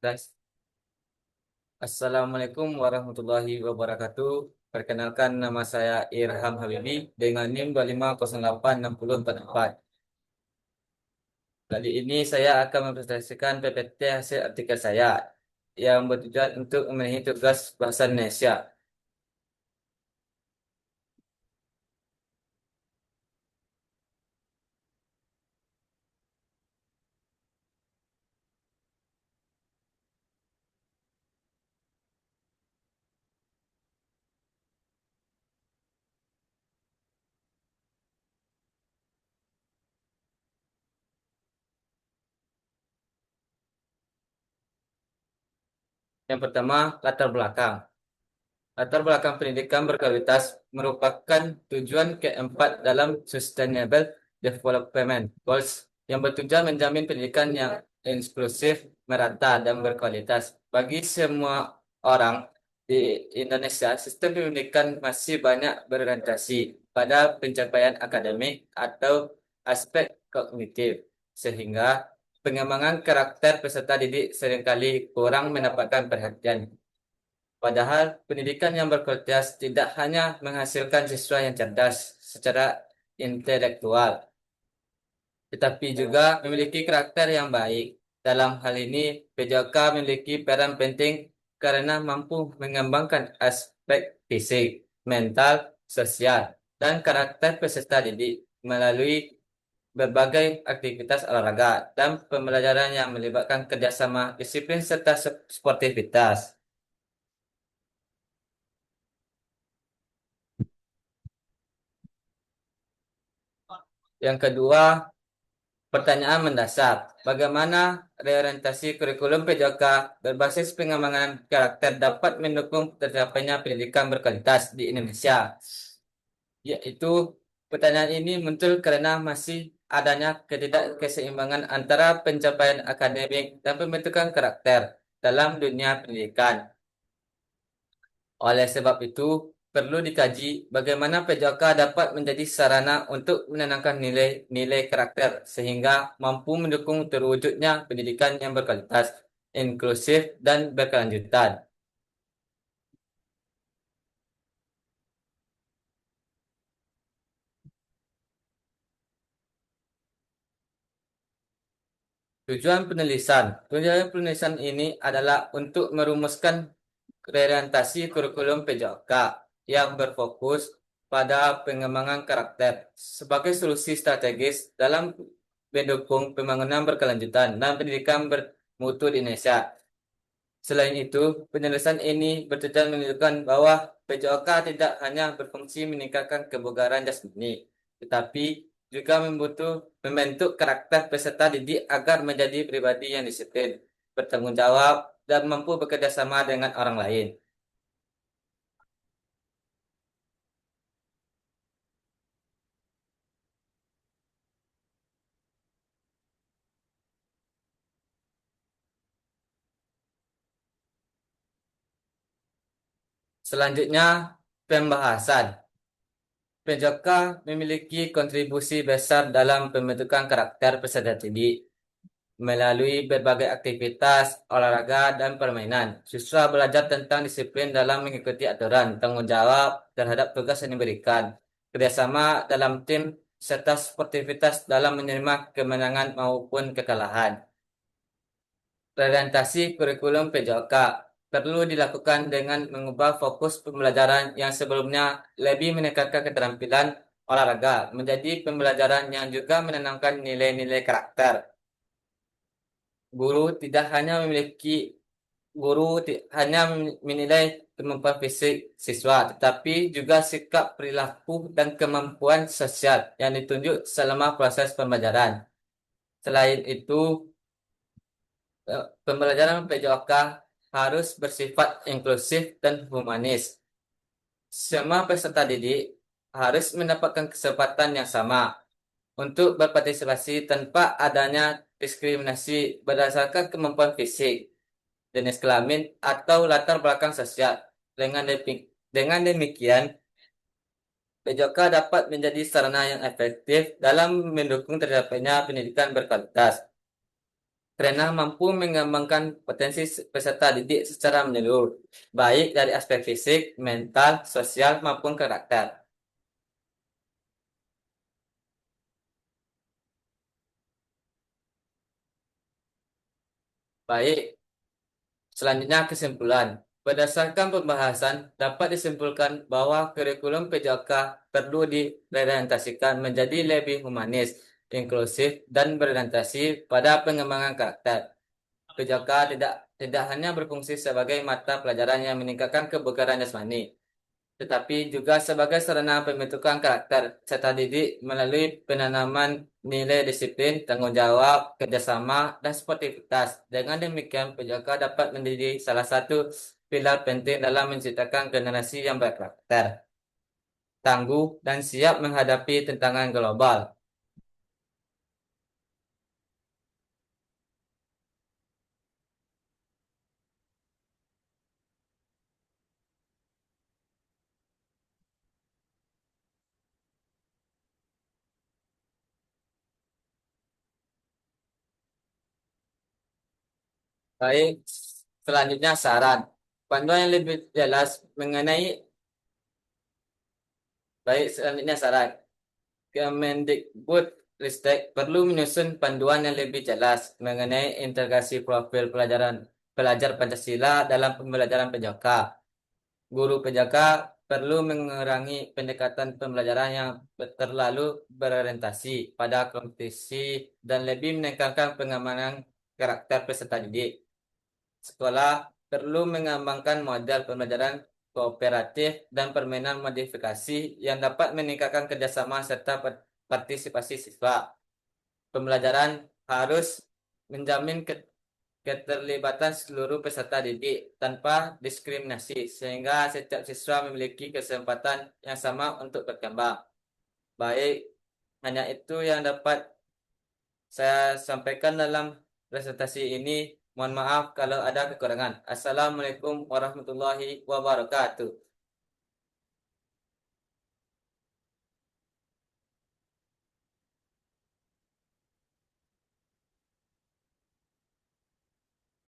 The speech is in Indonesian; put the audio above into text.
Das- Assalamualaikum warahmatullahi wabarakatuh. Perkenalkan nama saya Irham Habibi dengan NIM 2508644. Kali ini saya akan mempresentasikan PPT hasil artikel saya yang bertujuan untuk memenuhi tugas bahasa Indonesia. Yang pertama, latar belakang. Latar belakang pendidikan berkualitas merupakan tujuan keempat dalam Sustainable Development Goals yang bertujuan menjamin pendidikan yang inklusif, merata, dan berkualitas bagi semua orang di Indonesia. Sistem pendidikan masih banyak berorientasi pada pencapaian akademik atau aspek kognitif, sehingga pengembangan karakter peserta didik seringkali kurang mendapatkan perhatian. Padahal pendidikan yang berkualitas tidak hanya menghasilkan siswa yang cerdas secara intelektual, tetapi juga memiliki karakter yang baik. Dalam hal ini, PJOK memiliki peran penting karena mampu mengembangkan aspek fisik, mental, sosial, dan karakter peserta didik melalui berbagai aktivitas olahraga dan pembelajaran yang melibatkan kerjasama, disiplin, serta sportivitas. Yang kedua, pertanyaan mendasar. Bagaimana reorientasi kurikulum PJOK berbasis pengembangan karakter dapat mendukung tercapainya pendidikan berkualitas di Indonesia? Yaitu pertanyaan ini muncul karena masih adanya ketidakkeseimbangan antara pencapaian akademik dan pembentukan karakter dalam dunia pendidikan. Oleh sebab itu, perlu dikaji bagaimana PJOK dapat menjadi sarana untuk menanamkan nilai-nilai karakter sehingga mampu mendukung terwujudnya pendidikan yang berkualitas, inklusif, dan berkelanjutan. Tujuan penulisan ini adalah untuk merumuskan orientasi kurikulum PJOK yang berfokus pada pengembangan karakter sebagai solusi strategis dalam mendukung pembangunan berkelanjutan dan pendidikan bermutu di Indonesia. Selain itu, penyelesaian ini bertujuan menunjukkan bahwa PJOK tidak hanya berfungsi meningkatkan kebugaran jasmani, tetapi juga membentuk karakter peserta didik agar menjadi pribadi yang disiplin, bertanggung jawab, dan mampu bekerja sama dengan orang lain. Selanjutnya, pembahasan. PJOK memiliki kontribusi besar dalam pembentukan karakter peserta didik. Melalui berbagai aktivitas, olahraga, dan permainan, siswa belajar tentang disiplin dalam mengikuti aturan, tanggung jawab terhadap tugas yang diberikan, kerjasama dalam tim, serta sportivitas dalam menerima kemenangan maupun kekalahan. Orientasi kurikulum PJOK perlu dilakukan dengan mengubah fokus pembelajaran yang sebelumnya lebih menekankan keterampilan olahraga menjadi pembelajaran yang juga menanamkan nilai-nilai karakter. Guru tidak hanya memiliki hanya menilai kemampuan fisik siswa, tetapi juga sikap perilaku dan kemampuan sosial yang ditunjuk selama proses pembelajaran. Selain itu, pembelajaran PJOK harus bersifat inklusif dan humanis. Semua peserta didik harus mendapatkan kesempatan yang sama untuk berpartisipasi tanpa adanya diskriminasi berdasarkan kemampuan fisik, jenis kelamin, atau latar belakang sosial. Dengan demikian, PJOK dapat menjadi sarana yang efektif dalam mendukung tercapainya pendidikan berkualitas. karena mampu mengembangkan potensi peserta didik secara menyeluruh, baik dari aspek fisik, mental, sosial, maupun karakter. Baik, selanjutnya kesimpulan. Berdasarkan pembahasan, dapat disimpulkan bahwa kurikulum PJK perlu diorientasikan menjadi lebih humanis, inklusif, dan berorientasi pada pengembangan karakter. PJK tidak hanya berfungsi sebagai mata pelajaran yang meningkatkan kebugaran jasmani, tetapi juga sebagai sarana pembentukan karakter serta didik melalui penanaman nilai disiplin, tanggung jawab, kerjasama, dan sportivitas. Dengan demikian, PJK dapat menjadi salah satu pilar penting dalam menciptakan generasi yang berkarakter, tangguh, dan siap menghadapi tantangan global. Baik, selanjutnya saran. Panduan yang lebih jelas mengenai selanjutnya saran. Kemendikbud Ristek perlu menyusun panduan yang lebih jelas mengenai integrasi profil pelajar Pancasila dalam pembelajaran PJK. Guru PJK perlu mengurangi pendekatan pembelajaran yang terlalu berorientasi pada kompetisi dan lebih menekankan pengamanan karakter peserta didik. Sekolah perlu mengembangkan model pembelajaran kooperatif dan permainan modifikasi yang dapat meningkatkan kerjasama serta partisipasi siswa. Pembelajaran harus menjamin keterlibatan seluruh peserta didik tanpa diskriminasi, sehingga setiap siswa memiliki kesempatan yang sama untuk berkembang. Baik, hanya itu yang dapat saya sampaikan dalam presentasi ini. Mohon maaf kalau ada kekurangan. Assalamualaikum warahmatullahi wabarakatuh.